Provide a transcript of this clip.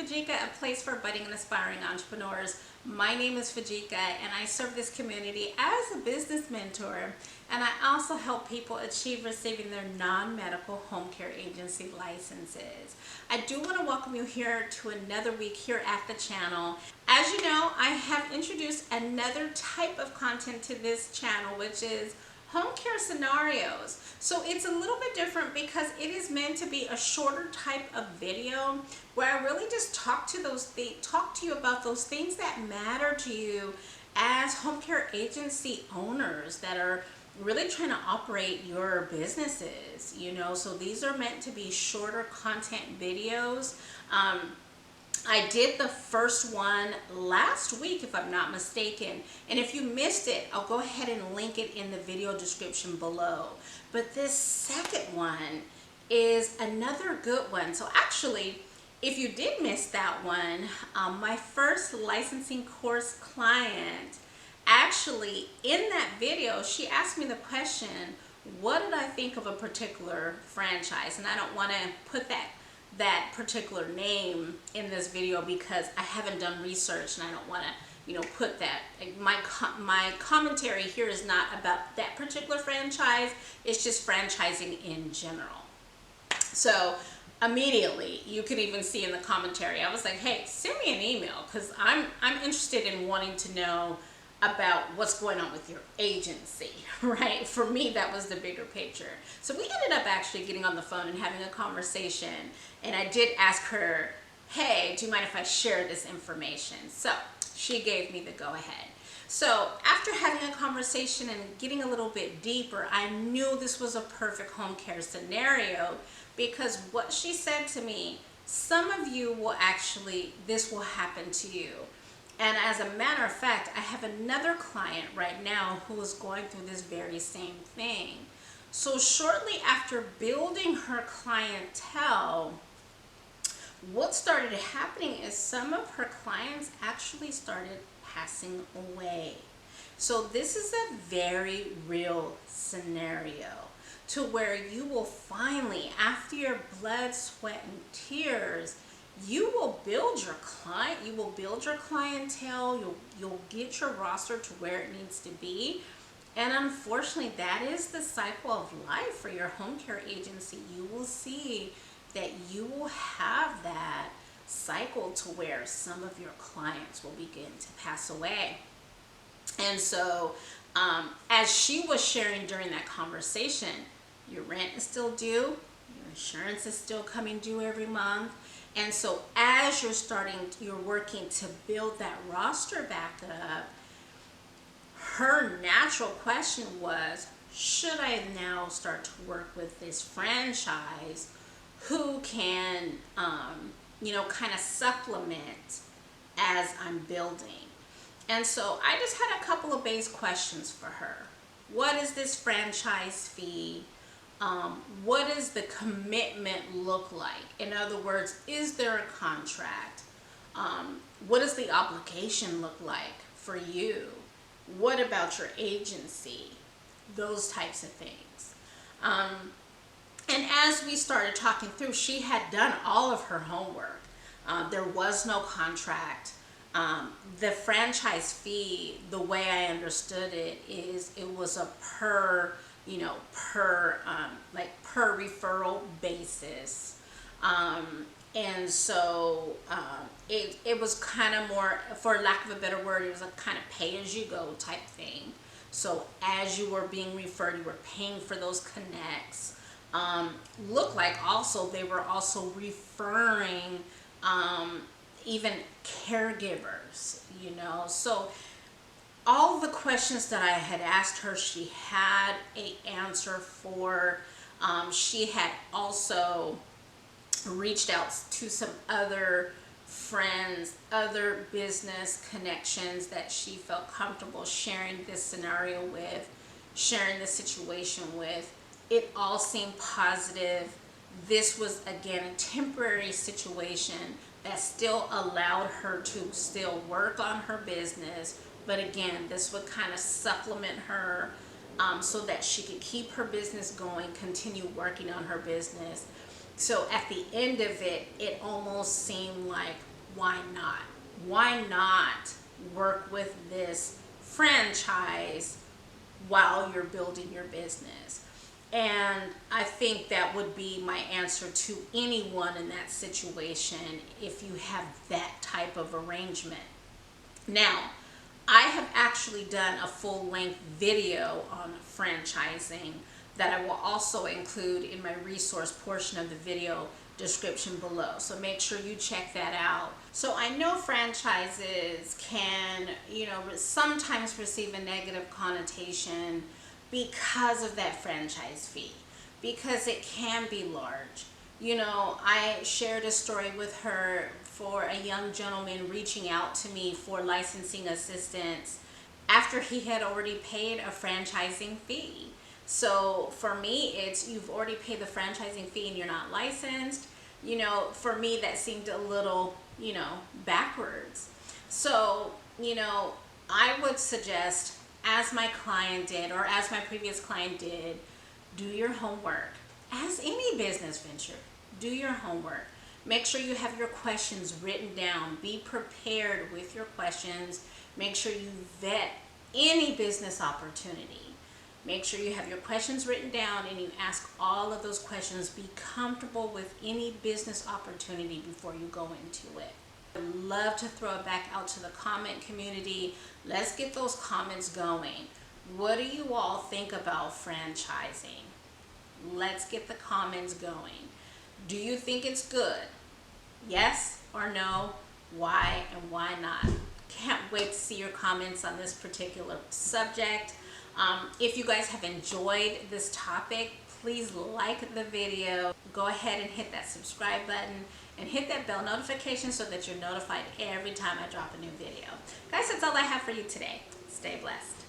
Fujica, a place for budding and aspiring entrepreneurs. My name is Fujica, and I serve this community as a business mentor, and I also help people achieve receiving their non-medical home care agency licenses. I do want to welcome you here to another week here at the channel. As you know, I have introduced another type of content to this channel, which is home care scenarios. So it's a little bit different because it is meant to be a shorter type of video where I really just talk to you about those things that matter to you as home care agency owners that are really trying to operate your businesses, so these are meant to be shorter content videos. I did the first one last week, if I'm not mistaken. And if you missed it, I'll go ahead and link it in the video description below. But this second one is another good one. So actually, if you did miss that one, my first licensing course client, actually in that video, she asked me the question, what did I think of a particular franchise? And I don't want to put that particular name in this video because I haven't done research and I don't want to put that. My commentary here is not about that particular franchise. It's just franchising in general. So immediately you could even see in the commentary, I was like, hey, send me an email because I'm interested in wanting to know about what's going on with your agency, right? For me, that was the bigger picture. So we ended up actually getting on the phone and having a conversation, and I did ask her, hey, do you mind if I share this information? So she gave me the go-ahead. So after having a conversation and getting a little bit deeper, I knew this was a perfect home care scenario because what she said to me, some of you will actually, this will happen to you. And as a matter of fact, I have another client right now who is going through this very same thing. So shortly after building her clientele, what started happening is some of her clients actually started passing away. So this is a very real scenario to where you will finally, after your blood, sweat, and tears, you will build your client, you will build your clientele, you'll get your roster to where it needs to be. And unfortunately, that is the cycle of life for your home care agency. You will see that you will have that cycle to where some of your clients will begin to pass away. And so as she was sharing during that conversation, your rent is still due, your insurance is still coming due every month. And so as you're working to build that roster back up, her natural question was, should I now start to work with this franchise who can, kind of supplement as I'm building? And so I just had a couple of base questions for her. What is this franchise fee? What does the commitment look like? In other words, is there a contract? What does the obligation look like for you? What about your agency? Those types of things. And as we started talking through, she had done all of her homework. There was no contract. The franchise fee, the way I understood it, is it was a per referral basis. And so it was kind of more, for lack of a better word, it was a kind of pay-as-you-go type thing. So as you were being referred, you were paying for those connects. Looked like also they were also referring even caregivers, So all the questions that I had asked her, she had an answer for. She had also reached out to some other friends, other business connections that she felt comfortable sharing this scenario with, sharing the situation with. It all seemed positive. This was, again, a temporary situation that still allowed her to still work on her business. But again, this would kind of supplement her so that she could keep her business going, continue working on her business. So at the end of it, it almost seemed like, why not? Why not work with this franchise while you're building your business? And I think that would be my answer to anyone in that situation if you have that type of arrangement. Now, I have actually done a full-length video on franchising that I will also include in my resource portion of the video description below. So make sure you check that out. So I know franchises can, sometimes receive a negative connotation because of that franchise fee, because it can be large. I shared a story with her for a young gentleman reaching out to me for licensing assistance after he had already paid a franchising fee. So for me, it's, you've already paid the franchising fee and you're not licensed. For me, that seemed a little, backwards. So, I would suggest, as my client did, or as my previous client did, do your homework. As any business venture, do your homework. Make sure you have your questions written down. Be prepared with your questions. Make sure you vet any business opportunity. Make sure you have your questions written down and you ask all of those questions. Be comfortable with any business opportunity before you go into it. I'd love to throw it back out to the comment community. Let's get those comments going. What do you all think about franchising? Let's get the comments going. Do you think it's good? Yes or no? Why and why not? Can't wait to see your comments on this particular subject. If you guys have enjoyed this topic, please like the video. Go ahead and hit that subscribe button and hit that bell notification so that you're notified every time I drop a new video. Guys, that's all I have for you today. Stay blessed.